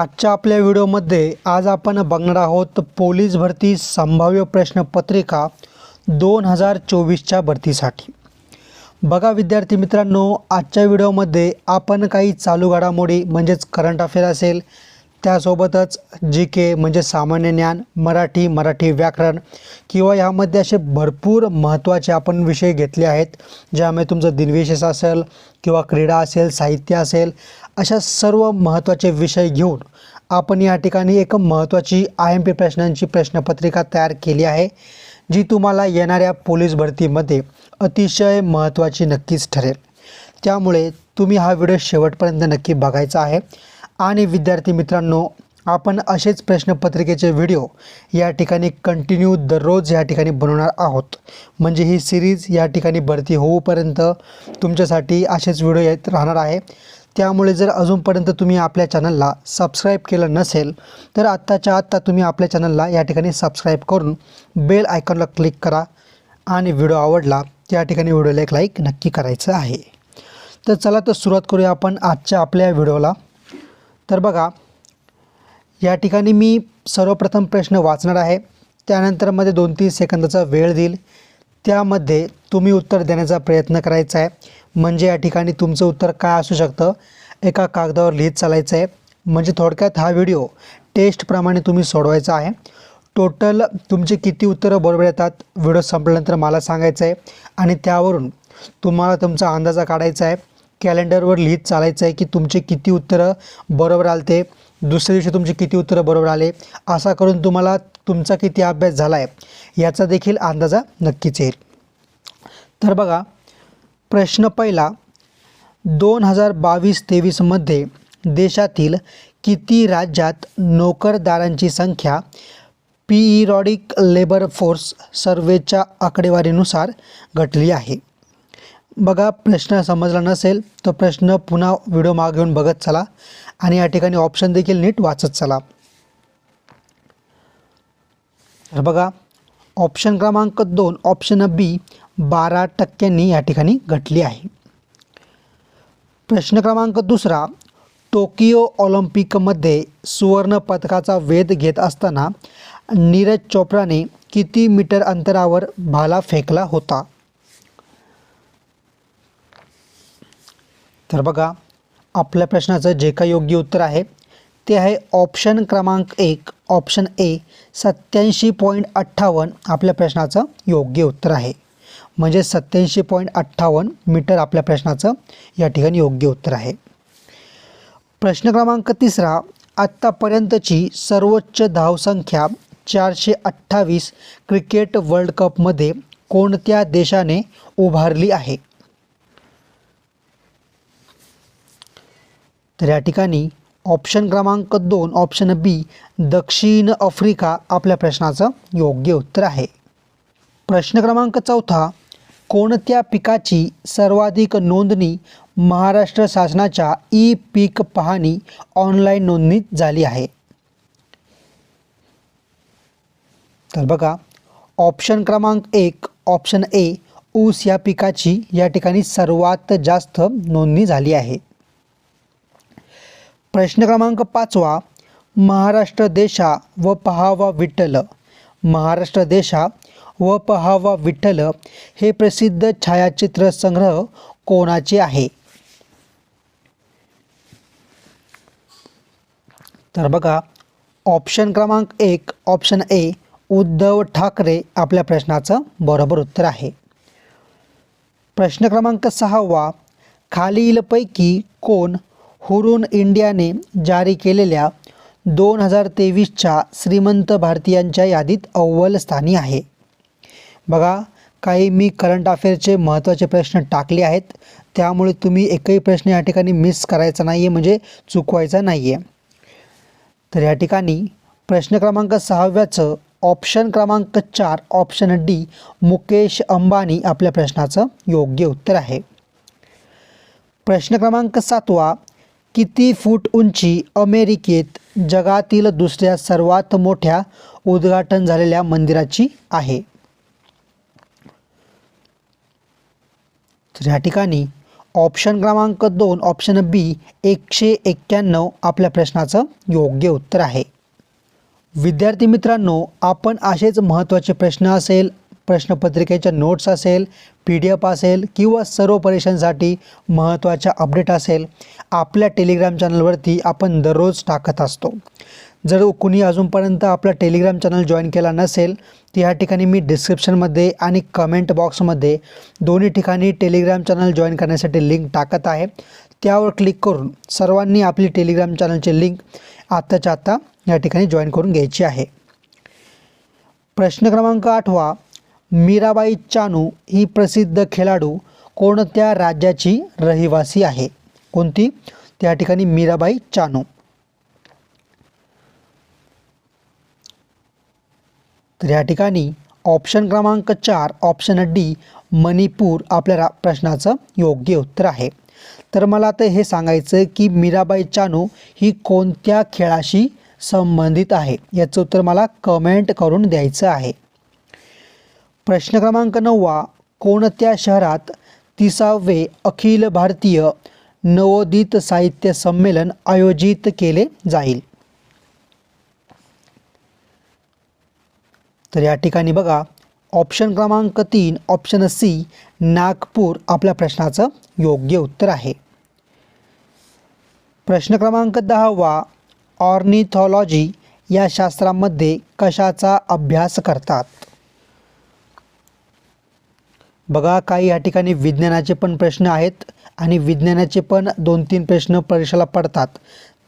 आजच्या आपल्या व्हिडिओमध्ये आज आपण बघणार आहोत पोलीस भरती संभाव्य प्रश्नपत्रिका 2024च्या भरतीसाठी। बघा विद्यार्थी मित्रांनो, आजच्या व्हिडिओमध्ये आपण काही चालू घडामोडी म्हणजेच करंट अफेअर असेल, त्यासोबतच जीके म्हणजे सामान्य ज्ञान, मराठी व्याकरण किंवा यामध्ये असे भरपूर महत्त्वाचे आपण विषय घेतले आहेत, ज्यामध्ये तुमचं दिनविशेष असेल किंवा क्रीडा असेल, साहित्य असेल, अशा सर्व महत्त्वाचे विषय घेऊन आपण या ठिकाणी एक महत्त्वाची IMP प्रश्नांची प्रश्नपत्रिका तयार केली आहे, जी तुम्हाला येणाऱ्या पोलीस भरतीमध्ये अतिशय महत्त्वाची नक्कीच ठरेल। त्यामुळे तुम्ही हा व्हिडिओ शेवटपर्यंत नक्की बघायचा आहे। आणि विद्यार्थी मित्रांनो, आपण असेच प्रश्नपत्रिकेचे व्हिडिओ या ठिकाणी कंटिन्यू दररोज या ठिकाणी बनवणार आहोत। म्हणजे ही सिरीज या ठिकाणी भरती होऊपर्यंत तुमच्यासाठी असेच व्हिडिओ येत राहणार आहे। त्यामुळे जर अजूनपर्यंत तुम्ही आपल्या चॅनलला सबस्क्राईब केलं नसेल तर आत्ताच्या आत्ता तुम्ही आपल्या चॅनलला या ठिकाणी सबस्क्राईब करून बेल आयकॉनला क्लिक करा आणि व्हिडिओ आवडला त्या ठिकाणी व्हिडिओला एक लाईक नक्की करायचं आहे। तर चला तर सुरुवात करूया आपण आजच्या आपल्या व्हिडिओला। तर बघा, या ठिकाणी मी सर्वप्रथम प्रश्न वाचणार आहे, त्यानंतर मध्ये 2-3 सेकंदाचा वेळ देईल, त्यामध्ये तुम्ही उत्तर देण्याचा प्रयत्न करायचा आहे। म्हणजे या ठिकाणी तुमचं उत्तर काय असू शकतं एका कागदावर लिहित चालायचं आहे। म्हणजे थोडक्यात हा व्हिडिओ टेस्टप्रमाणे तुम्ही सोडवायचा आहे। टोटल तुमचे किती उत्तरं बरोबर येतात व्हिडिओ संपल्यानंतर मला सांगायचं आहे आणि त्यावरून तुम्हाला तुमचा अंदाजा काढायचा आहे। कॅलेंडरवर लिहित चालायचं आहे की तुमचे किती उत्तरं बरोबर आलते, दुसऱ्या दिवशी तुमचे किती उत्तरं बरोबर आले, असा करून तुम्हाला तुमचा किती अभ्यास झाला आहे याचा देखील अंदाजा नक्कीच येईल। तर बघा, प्रश्न पहिला, 2022-23 मध्ये देशातील किती राज्यात नोकरदारांची संख्या पिरियॉडिक लेबर फोर्स सर्वेच्या आकडेवारीनुसार घटली आहे? बघा, प्रश्न समजला नसेल तर प्रश्न पुन्हा व्हिडिओ मागे घेऊन बघत चला आणि या ठिकाणी ऑप्शन देखील नीट वाचत चला। तर बघा, ऑप्शन क्रमांक 2 ऑप्शन बी 12% या ठिकाणी घटली आहे। प्रश्न क्रमांक 2 टोकियो ऑलिम्पिकमध्ये सुवर्ण पदकाचा वेध घेत असताना नीरज चोप्राने किती मीटर अंतरावर भाला फेकला होता? तर बघा, आपल्या प्रश्नाचं जे काही योग्य उत्तर आहे ते आहे ऑप्शन क्रमांक 1 ऑप्शन ए 87.58 आपल्या प्रश्नाचं योग्य उत्तर आहे। म्हणजे 87.58 मीटर आपल्या प्रश्नाचं या ठिकाणी योग्य उत्तर आहे। प्रश्न क्रमांक 3 आत्तापर्यंतची सर्वोच्च धावसंख्या 428 क्रिकेट वर्ल्ड कपमध्ये कोणत्या देशाने उभारली आहे? तर या ठिकाणी ऑप्शन क्रमांक 2 ऑप्शन बी दक्षिण आफ्रिका आपल्या प्रश्नाचं योग्य उत्तर आहे। प्रश्न क्रमांक 4 कोणत्या पिकाची सर्वाधिक नोंदणी महाराष्ट्र शासनाच्या पीक पाहणी ऑनलाईन नोंदणीत झाली आहे? तर बघा, ऑप्शन क्रमांक 1 ऑप्शन ए ऊस या पिकाची या ठिकाणी सर्वात जास्त नोंदणी झाली आहे। प्रश्न क्रमांक 5 महाराष्ट्र देशा व पहावा विठ्ठल, महाराष्ट्र देशा व पहावा विठ्ठल हे प्रसिद्ध छायाचित्र संग्रह कोणाचे आहे? तर बघा, ऑप्शन क्रमांक 1 ऑप्शन ए उद्धव ठाकरे आपल्या प्रश्नाचं बरोबर उत्तर आहे। प्रश्न क्रमांक 6 खालीलपैकी कोण हुरून इंडियाने जारी केलेल्या 2023च्या श्रीमंत भारतीयांच्या यादीत अव्वल स्थानी आहे? बघा, काही मी करंट अफेअरचे महत्त्वाचे प्रश्न टाकले आहेत, त्यामुळे तुम्ही एकही प्रश्न या ठिकाणी मिस करायचा नाही आहे, म्हणजे चुकवायचा नाही आहे। तर या ठिकाणी प्रश्न क्रमांक 6 ऑप्शन क्रमांक 4 ऑप्शन डी मुकेश अंबानी आपल्या प्रश्नाचं योग्य उत्तर आहे। प्रश्न क्रमांक 7 किती फूट उंची अमेरिकेत जगातील दुसऱ्या सर्वात मोठ्या उद्घाटन झालेल्या मंदिराची आहे? तर या ठिकाणी ऑप्शन क्रमांक 2 ऑप्शन बी 191 आपल्या प्रश्नाचं योग्य उत्तर आहे. विद्यार्थी मित्रांनो, आपण असेच महत्त्वाचे प्रश्न असेल, प्रश्नपत्रिकेच्या नोट्स असेल, PDF असेल किंवा सर्व परीक्षांसाठी महत्त्वाच्या अपडेट असेल, आपल्या टेलिग्राम चॅनलवरती आपण दररोज टाकत असतो. जर कुणी अजूनपर्यंत आपला टेलिग्राम चॅनल जॉईन केला नसेल तर या ठिकाणी मी डिस्क्रिप्शनमध्ये आणि कमेंट बॉक्समध्ये दोन्ही ठिकाणी टेलिग्राम चॅनल जॉईन करण्यासाठी लिंक टाकत आहे. त्यावर क्लिक करून सर्वांनी आपली टेलिग्राम चॅनलची लिंक आत्ताच्या आत्ता या ठिकाणी जॉईन करून घ्यायची आहे. प्रश्न क्रमांक 8 मीराबाई चानू ही प्रसिद्ध खेळाडू कोणत्या राज्याची रहिवासी आहे? कोणती? त्या ठिकाणी मीराबाई चानू. तर या ठिकाणी ऑप्शन क्रमांक 4 ऑप्शन डी मणिपूर आपल्या प्रश्नाचं योग्य उत्तर आहे. तर मला आता हे सांगायचं की मीराबाई चानू ही कोणत्या खेळाशी संबंधित आहे, याचं उत्तर मला कमेंट करून द्यायचं आहे. प्रश्न क्रमांक 9 कोणत्या शहरात 30वे अखिल भारतीय नवोदित साहित्य संमेलन आयोजित केले जाईल? तर या ठिकाणी बघा ऑप्शन क्रमांक 3 ऑप्शन सी नागपूर आपल्या प्रश्नाचं योग्य उत्तर आहे. प्रश्न क्रमांक 10 ऑर्निथॉलॉजी या शास्त्रामध्ये कशाचा अभ्यास करतात? बघा काही या ठिकाणी विज्ञानाचे पण प्रश्न आहेत आणि विज्ञानाचे पण 2-3 प्रश्न परीक्षेला पडतात.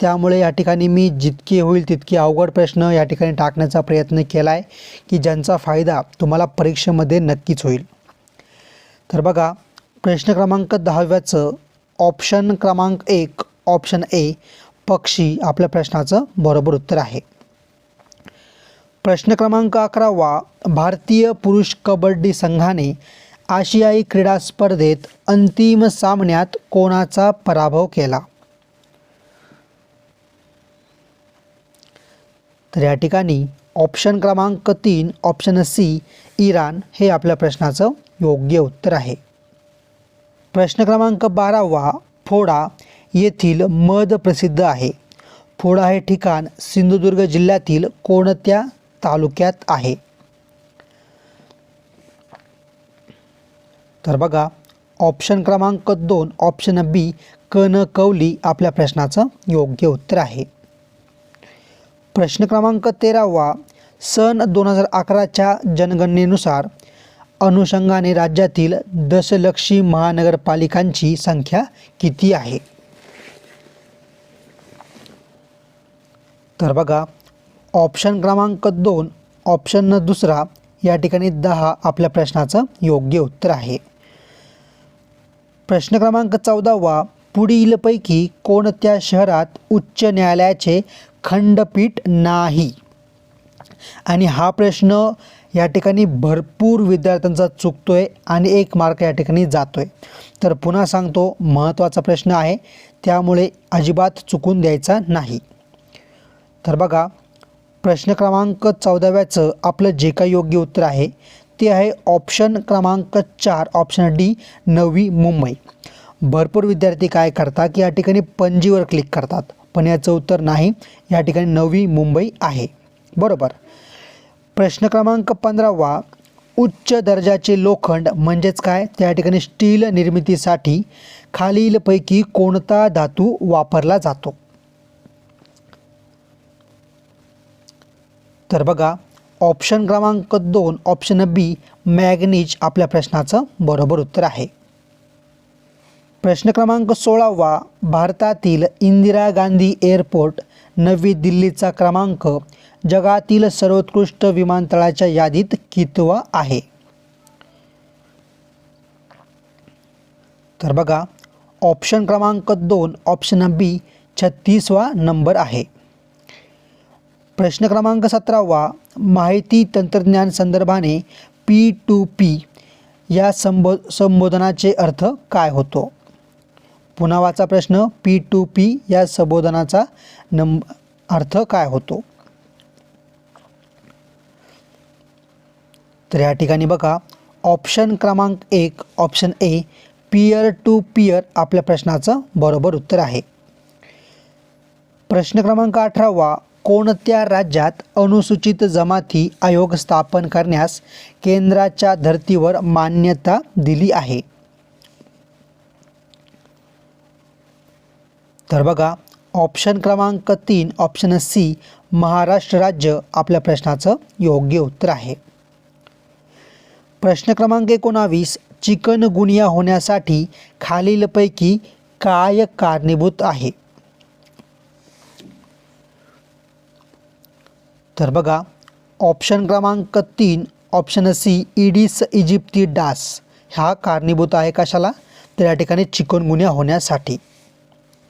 त्यामुळे या ठिकाणी मी जितके होईल तितके अवघड प्रश्न या ठिकाणी टाकण्याचा प्रयत्न केला आहे की ज्यांचा फायदा तुम्हाला परीक्षेमध्ये नक्कीच होईल. तर बघा प्रश्न क्रमांक 10 ऑप्शन क्रमांक 1 ऑप्शन ए पक्षी आपल्या प्रश्नाचं बरोबर उत्तर आहे. प्रश्न क्रमांक 11 भारतीय पुरुष कबड्डी संघाने आशियाई क्रीडा स्पर्धेत अंतिम सामन्यात कोणाचा पराभव केला? तर या ठिकाणी ऑप्शन क्रमांक 3 ऑप्शन सी इराण हे आपल्या प्रश्नाचं योग्य उत्तर आहे. प्रश्न क्रमांक 12 फोडा येथील मध प्रसिद्ध आहे. फोडा हे ठिकाण सिंधुदुर्ग जिल्ह्यातील कोणत्या तालुक्यात आहे? तर बघा ऑप्शन क्रमांक 2 ऑप्शन बी कणकवली आपल्या प्रश्नाचं योग्य उत्तर आहे. प्रश्न क्रमांक 13 सन 2011च्या जनगणनेनुसार अनुषंगाने राज्यातील दशलक्षी महानगरपालिकांची संख्या किती आहे? तर बघा ऑप्शन क्रमांक 2 ऑप्शन दुसरा या ठिकाणी 10 आपल्या प्रश्नाचं योग्य उत्तर आहे. प्रश्न क्रमांक 14 पुढीलपैकी कोणत्या शहरात उच्च न्यायालयाचे खंडपीठ नाही? आणि हा प्रश्न या ठिकाणी भरपूर विद्यार्थ्यांचा चुकतोय आणि 1 मार्क या ठिकाणी जातोय. तर पुन्हा सांगतो महत्त्वाचा प्रश्न आहे त्यामुळे अजिबात चुकून द्यायचा नाही. तर बघा प्रश्न क्रमांक 14 आपलं जे काही योग्य उत्तर आहे ते आहे ऑप्शन क्रमांक 4 ऑप्शन डी नवी मुंबई. भरपूर विद्यार्थी काय करतात की या ठिकाणी पणजीवर क्लिक करतात, पण याचं उत्तर नाही, या ठिकाणी नवी मुंबई आहे. बरोबर. प्रश्न क्रमांक 15 उच्च दर्जाचे लोखंड म्हणजेच काय? त्या ठिकाणी स्टील निर्मितीसाठी खालीलपैकी कोणता धातू वापरला जातो? तर बघा ऑप्शन क्रमांक 2 ऑप्शन बी मॅग्नीज आपल्या प्रश्नाचं बरोबर उत्तर आहे. प्रश्न क्रमांक 16 भारतातील इंदिरा गांधी एअरपोर्ट नवी दिल्लीचा क्रमांक जगातील सर्वोत्कृष्ट विमानतळाच्या यादीत कितवा आहे? तर बघा ऑप्शन क्रमांक 2 ऑप्शन बी 36वा नंबर आहे. प्रश्न क्रमांक 17 माहिती तंत्रज्ञान संदर्भाने P2P या संबोधनाचे अर्थ काय होतो? पुन्हा वाचा प्रश्न, P2P या संबोधनाचा अर्थ काय होतो? तर या ठिकाणी बघा ऑप्शन क्रमांक 1 option A peer to peer आपल्या प्रश्नाचं बरोबर उत्तर आहे. प्रश्न क्रमांक 18वा, कोणत्या राज्यात अनुसूचित जमाती आयोग स्थापन करण्यास केंद्राच्या धर्तीवर मान्यता दिली आहे? तर बघा, ऑप्शन क्रमांक 3 ऑप्शन सी महाराष्ट्र राज्य आपल्या प्रश्नाचं योग्य उत्तर आहे. प्रश्न क्रमांक 19, चिकनगुनिया होण्यासाठी खालीलपैकी काय कारणीभूत आहे? तर बघा, ऑप्शन क्रमांक 3 ऑप्शन सी इडिस इजिप्ती डास हा कारणीभूत आहे कशाला? तर या ठिकाणी चिकनगुनिया होण्यासाठी.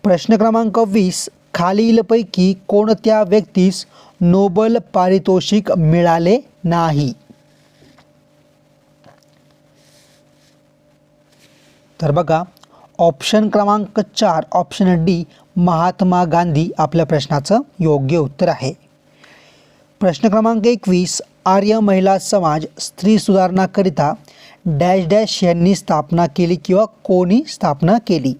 प्रश्न क्रमांक 20, खालीलपैकी कोणत्या व्यक्तीस नोबेल पारितोषिक मिळाले नाही? तर बघा, ऑप्शन क्रमांक 4 ऑप्शन डी महात्मा गांधी आपल्या प्रश्नाचं योग्य उत्तर आहे. प्रश्न क्रमांक 21, आर्य महिला समाज स्त्री सुधारणाकरिता डॅश डॅश यांनी स्थापना केली किंवा कोणी स्थापना केली?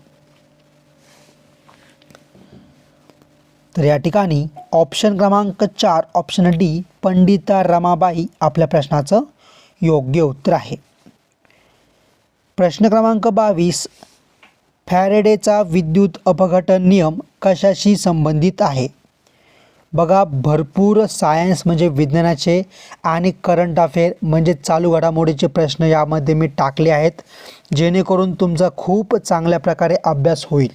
तर या ठिकाणी ऑप्शन क्रमांक 4 ऑप्शन डी पंडिता रमाबाई आपल्या प्रश्नाचं योग्य उत्तर आहे. प्रश्न क्रमांक 22, फॅरेडेचा विद्युत अपघटन नियम कशाशी संबंधित आहे? बघा, भरपूर सायन्स म्हणजे विज्ञानाचे आणि करंट अफेअर म्हणजे चालू घडामोडीचे प्रश्न यामध्ये मी टाकले आहेत, जेणेकरून तुमचा खूप चांगल्या प्रकारे अभ्यास होईल.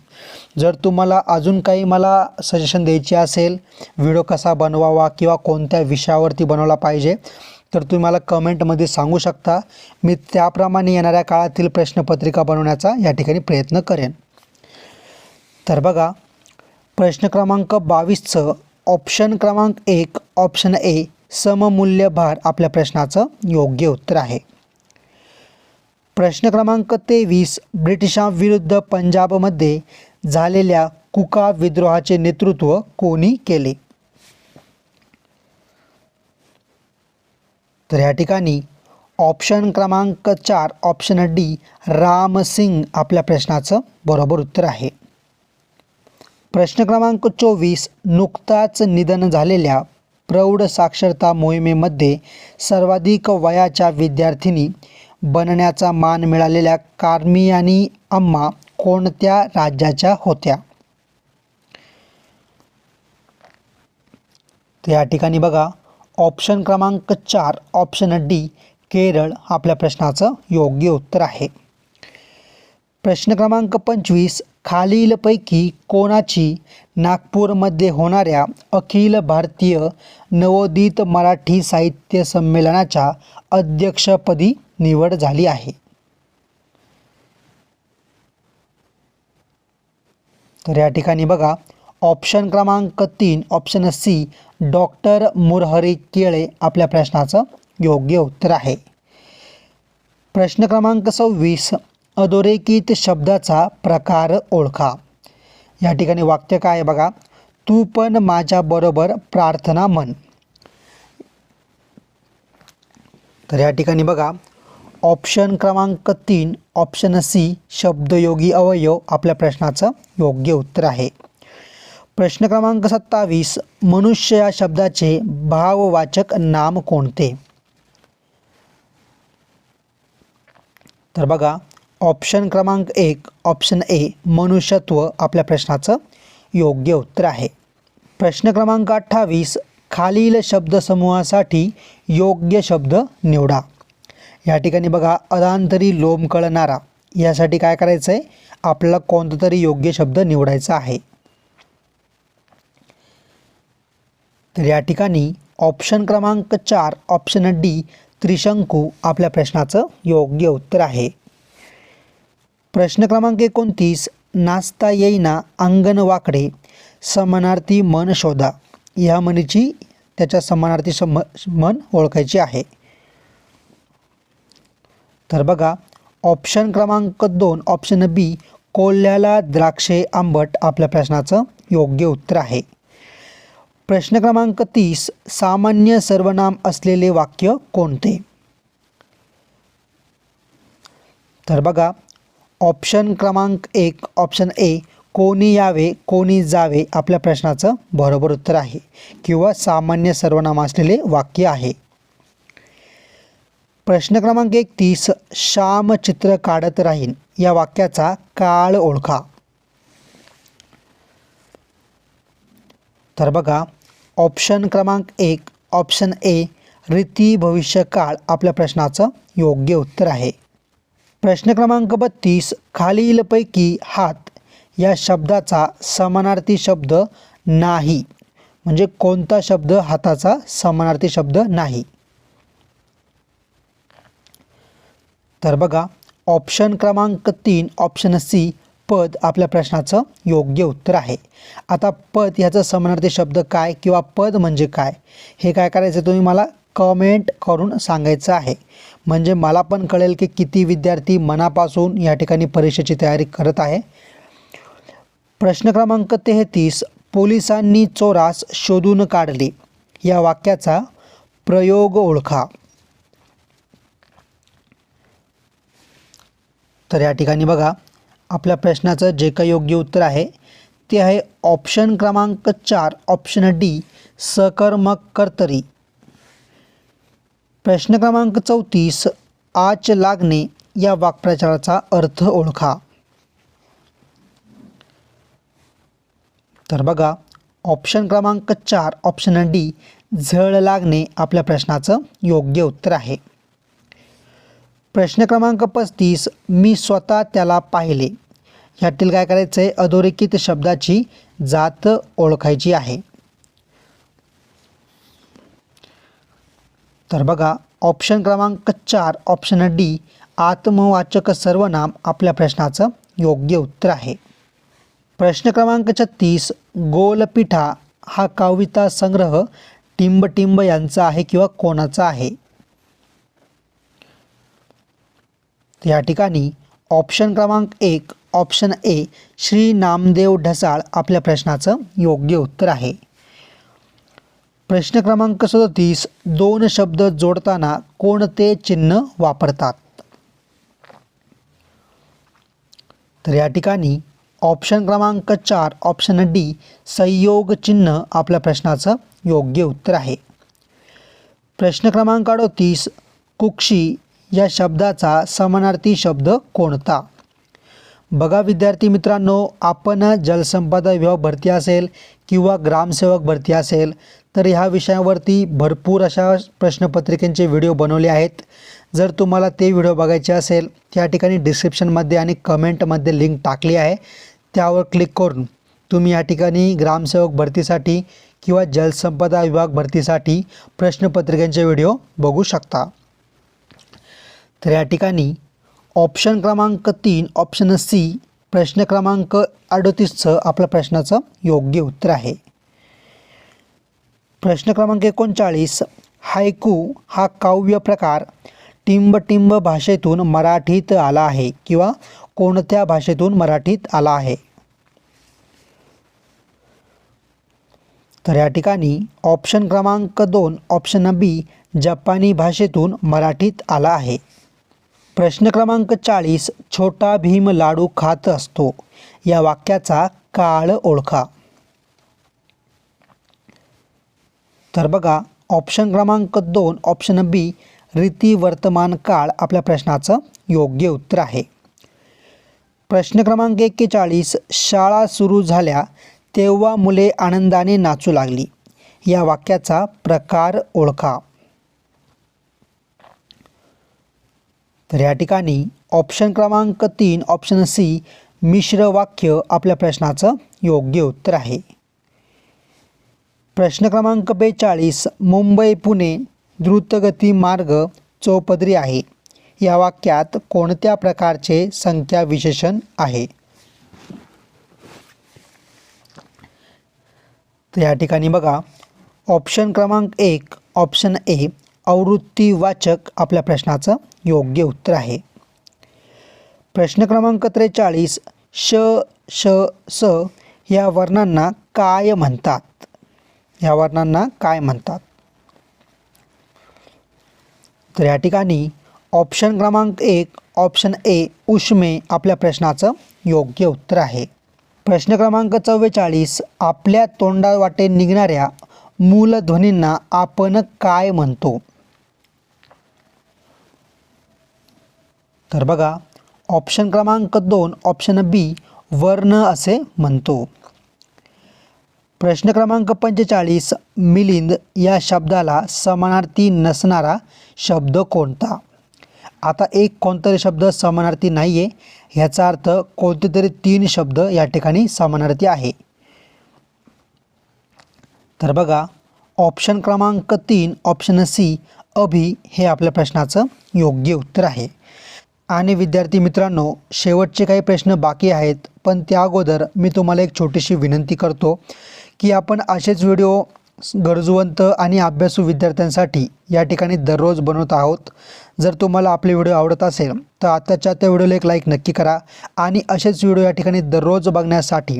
जर तुम्हाला अजून काही मला सजेशन द्यायचे असेल, व्हिडिओ कसा बनवावा किंवा कोणत्या विषयावरती बनवला पाहिजे, तर तुम्ही मला कमेंटमध्ये सांगू शकता. मी त्याप्रमाणे येणाऱ्या काळातील प्रश्नपत्रिका बनवण्याचा या ठिकाणी प्रयत्न करेन. तर बघा, प्रश्न क्रमांक 22चं ऑप्शन क्रमांक 1 ऑप्शन ए सममूल्य भार आपल्या प्रश्नाचं योग्य उत्तर आहे. प्रश्न क्रमांक 23, ब्रिटिशांविरुद्ध पंजाबमध्ये झालेल्या कुका विद्रोहाचे नेतृत्व कोणी केले? तर या ठिकाणी ऑप्शन क्रमांक 4 ऑप्शन डी राम सिंग आपल्या प्रश्नाचं बरोबर उत्तर आहे. प्रश्न क्रमांक 24, नुकताच निधन झालेल्या प्रौढ साक्षरता मोहिमेमध्ये सर्वाधिक वयाच्या विद्यार्थिनी बनण्याचा मान मिळालेल्या कार्मियानी अम्मा कोणत्या राज्याच्या होत्या? तर या ठिकाणी बघा, ऑप्शन क्रमांक 4 ऑप्शन डी केरळ आपल्या प्रश्नाचं योग्य उत्तर आहे. प्रश्न क्रमांक 25, खालीलपैकी कोणाची नागपूरमध्ये होणाऱ्या अखिल भारतीय नवोदित मराठी साहित्य संमेलनाच्या अध्यक्षपदी निवड झाली आहे? तर या ठिकाणी बघा, ऑप्शन क्रमांक 3 ऑप्शन सी डॉक्टर मुरहरी केळे आपल्या प्रश्नाचं योग्य उत्तर आहे. प्रश्न क्रमांक 26, अधोरेखित शब्दाचा प्रकार ओळखा. या ठिकाणी वाक्य काय आहे बघा, तू पण माझ्याबरोबर प्रार्थना म्हण. तर या ठिकाणी बघा, ऑप्शन क्रमांक 3 ऑप्शन सी शब्दयोगी अवयव आपल्या प्रश्नाचं योग्य उत्तर आहे. प्रश्न क्रमांक 27, मनुष्य या शब्दाचे भाववाचक नाम कोणते? तर बघा, ऑप्शन क्रमांक 1 ऑप्शन ए मनुष्यत्व आपल्या प्रश्नाचं योग्य उत्तर आहे. प्रश्न क्रमांक 28, खालील शब्दसमूहासाठी योग्य शब्द निवडा. या ठिकाणी बघा, अधांतरी लोंबकळणारा यासाठी काय करायचं आहे, आपल्याला कोणता तरी योग्य शब्द निवडायचा आहे. तर या ठिकाणी ऑप्शन क्रमांक 4 ऑप्शन डी त्रिशंकू आपल्या प्रश्नाचं योग्य उत्तर आहे. प्रश्न क्रमांक 29, नाचता येईना अंगण वाकडे समानार्थी मन शोधा. या म्हणीची त्याच्या समानार्थी मन ओळखायची आहे. तर बघा, ऑप्शन क्रमांक 2 ऑप्शन बी कोल्ह्याला द्राक्षे आंबट आपल्या प्रश्नाचं योग्य उत्तर आहे. प्रश्न क्रमांक 30, सामान्य सर्वनाम असलेले वाक्य कोणते? तर बघा, ऑप्शन क्रमांक 1 ऑप्शन ए, कोणी यावे कोणी जावे आपल्या प्रश्नाचं बरोबर उत्तर आहे किंवा सामान्य सर्वनाम असलेले वाक्य आहे. प्रश्न क्रमांक 31, श्याम चित्र काढत राहीन या वाक्याचा काळ ओळखा. तर बघा, ऑप्शन क्रमांक 1 ऑप्शन ए, रीती भविष्यकाळ आपल्या प्रश्नाचं योग्य उत्तर आहे. प्रश्न क्रमांक 32, खालीलपैकी हात या शब्दाचा समानार्थी शब्द नाही, म्हणजे कोणता शब्द हाताचा समानार्थी शब्द नाही. तर बघा, ऑप्शन क्रमांक 3 ऑप्शन सी, पद आपल्या प्रश्नाचं योग्य उत्तर आहे. आता पद ह्याचा समानार्थी शब्द काय किंवा पद म्हणजे काय हे काय करायचं तुम्ही मला कमेंट करून सांगायचं आहे, म्हणजे मला पण कळेल की किती विद्यार्थी मनापासून या ठिकाणी परीक्षेची तयारी करत आहे. प्रश्न क्रमांक 33, पोलिसांनी चोरास शोधून काढले या वाक्याचा प्रयोग ओळखा. तर या ठिकाणी बघा, आपल्या प्रश्नाचं जे काही योग्य उत्तर आहे ते आहे ऑप्शन क्रमांक 4 ऑप्शन डी, सकर्मक कर्तरी. प्रश्न क्रमांक 34, आच लागणे या वाक्प्रचाराचा अर्थ ओळखा. तर बघा, ऑप्शन क्रमांक 4 ऑप्शन डी, झळ लागणे आपल्या प्रश्नाचं योग्य उत्तर आहे. प्रश्न क्रमांक 35, मी स्वतः त्याला पाहिले यातील काय करायचं आहे, अधोरेखित शब्दाची जात ओळखायची आहे. तर बघा, ऑप्शन क्रमांक 4 ऑप्शन डी, आत्मवाचक सर्वनाम आपल्या प्रश्नाचं योग्य उत्तर आहे. प्रश्न क्रमांक 36, गोलपिठा हा कविता संग्रह टिंबटिंब यांचा आहे किंवा कोणाचा आहे. या ठिकाणी ऑप्शन क्रमांक 1 ऑप्शन ए, श्री नामदेव ढसाळ आपल्या प्रश्नाचं योग्य उत्तर आहे. प्रश्न क्रमांक 37, दोन शब्द जोडताना कोणते चिन्ह वापरतात. तर या ठिकाणी ऑप्शन क्रमांक 4 ऑप्शन डी, संयोग चिन्ह आपल्या प्रश्नाचं योग्य उत्तर आहे. प्रश्न क्रमांक 38, कुक्षी या शब्दाचा समानार्थी शब्द कोणता. बघा विद्यार्थी मित्रांनो, आपण जलसंपदा विभाग भरती असेल किंवा ग्रामसेवक भरती असेल तर ह्या विषयावरती भरपूर अशा प्रश्नपत्रिकेचे व्हिडिओ बनवले आहेत. जर तुम्हाला ते व्हिडिओ बघायचे असेल त्या ठिकाणी डिस्क्रिप्शनमध्ये आणि कमेंटमध्ये लिंक टाकली आहे, त्यावर क्लिक करून तुम्ही या ठिकाणी ग्रामसेवक भरतीसाठी किंवा जलसंपदा विभाग भरतीसाठी प्रश्नपत्रिकेचे व्हिडिओ बघू शकता. तर या ठिकाणी ऑप्शन क्रमांक 3 ऑप्शन सी, प्रश्न क्रमांक 38 आपल्या प्रश्नाचं योग्य उत्तर आहे. प्रश्न क्रमांक 39, हायकू हा काव्य प्रकार टिंबटिंब भाषेतून मराठीत आला आहे किंवा कोणत्या भाषेतून मराठीत आला आहे. तर या ठिकाणी ऑप्शन क्रमांक 2 ऑप्शन बी, जपानी भाषेतून मराठीत आला आहे. प्रश्न क्रमांक 40, छोटा भीम लाडू खात असतो या वाक्याचा काळ ओळखा. तर बघा, ऑप्शन क्रमांक 2 ऑप्शन बी, रीती वर्तमान काळ आपल्या प्रश्नाचं योग्य उत्तर आहे. प्रश्न क्रमांक 41, शाळा सुरू झाल्या तेव्हा मुले आनंदाने नाचू लागली या वाक्याचा प्रकार ओळखा. तर या ठिकाणी ऑप्शन क्रमांक 3 ऑप्शन सी, मिश्र वाक्य आपल्या प्रश्नाचं योग्य उत्तर आहे. प्रश्न क्रमांक 42, मुंबई पुणे द्रुतगती मार्ग चौपदरी आहे या वाक्यात कोणत्या प्रकारचे संख्या विशेषण आहे. तर या ठिकाणी बघा, ऑप्शन क्रमांक 1 ऑप्शन ए, आवृत्तीवाचक आपल्या प्रश्नाचं योग्य उत्तर आहे. प्रश्न क्रमांक 43, श श स या वर्णांना काय म्हणतात. या वर्णांना काय म्हणतात. तर या ठिकाणी ऑप्शन क्रमांक 1 ऑप्शन ए उष्मे आपल्या प्रश्नाचं योग्य उत्तर आहे. प्रश्न क्रमांक 44, आपल्या तोंडावाटे निघणाऱ्या मूलध्वनींना आपण काय म्हणतो? तर बघा, ऑप्शन क्रमांक 2 ऑप्शन बी वर्ण असे म्हणतो. प्रश्न क्रमांक 45, मिलिंद या शब्दाला समानार्थी नसणारा शब्द कोणता? आता एक कोणतरी शब्द समानार्थी नाही आहे, ह्याचा अर्थ कोणते तरी 3 शब्द या ठिकाणी समानार्थी आहे. तर बघा, ऑप्शन क्रमांक 3 ऑप्शन सी अभि हे आपल्या प्रश्नाचं योग्य उत्तर आहे. आणि विद्यार्थी मित्रांनो, शेवटचे काही प्रश्न बाकी आहेत, पण त्या अगोदर मी तुम्हाला एक छोटीशी विनंती करतो की आपण असेच व्हिडिओ गरजूवंत आणि अभ्यासू विद्यार्थ्यांसाठी या ठिकाणी दररोज बनवत आहोत. जर तुम्हाला आपले व्हिडिओ आवडत असेल तर आताच्या त्या व्हिडिओला एक लाईक नक्की करा आणि असेच व्हिडिओ या ठिकाणी दररोज बघण्यासाठी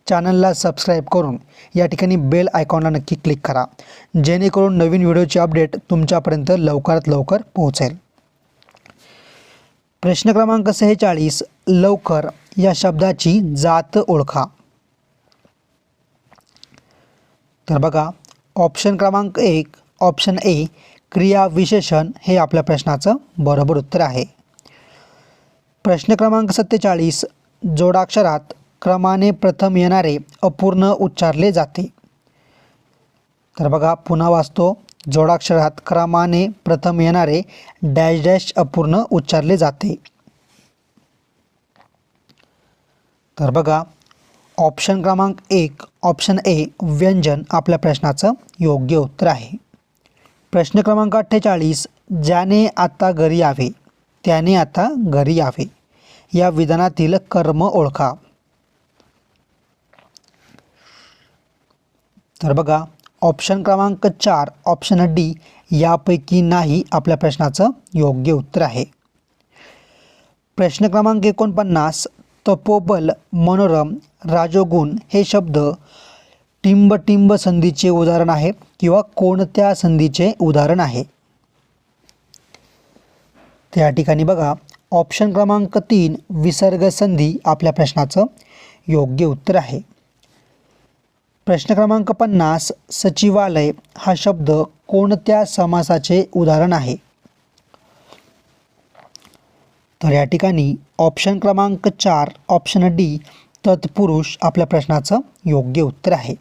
चॅनलला सबस्क्राईब करून या ठिकाणी बेल आयकॉनला नक्की क्लिक करा, जेणेकरून नवीन व्हिडिओची अपडेट तुमच्यापर्यंत लवकरात लवकर पोहोचेल. प्रश्न क्रमांक 46, लवकर या शब्दाची जात ओळखा. तर बघा, ऑप्शन क्रमांक 1 ऑप्शन ए क्रिया विशेषण हे आपल्या प्रश्नाचं बरोबर उत्तर आहे. प्रश्न क्रमांक 47, जोडाक्षरात क्रमाने प्रथम येणारे अपूर्ण उच्चारले जाते. तर बघा, पुन्हा वाचतो, जोडाक्षरात क्रमाने प्रथम येणारे डॅश डॅश अपूर्ण उच्चारले जाते. तर बघा, ऑप्शन क्रमांक 1 ऑप्शन ए व्यंजन आपल्या प्रश्नाचं योग्य उत्तर आहे. प्रश्न क्रमांक 48, ज्याने आता घरी यावे त्याने आता घरी यावे या विधानातील कर्म ओळखा. तर बघा, ऑप्शन क्रमांक 4 ऑप्शन डी यापैकी नाही आपल्या प्रश्नाचं योग्य उत्तर आहे. प्रश्न क्रमांक 49, तपोबल, मनोरम, राजोगुण हे शब्द टिंब संधीचे उदाहरण आहे किंवा कोणत्या संधीचे उदाहरण आहे? त्या ठिकाणी बघा, ऑप्शन क्रमांक 3 विसर्ग संधी आपल्या प्रश्नाचं योग्य उत्तर आहे. प्रश्न क्रमांक 50, सचिवालय हा शब्द कोणत्या समासाचे उदाहरण आहे? तर या ठिकाणी ऑप्शन क्रमांक 4 ऑप्शन डी तत्पुरुष आपल्या प्रश्नाचं योग्य उत्तर आहे.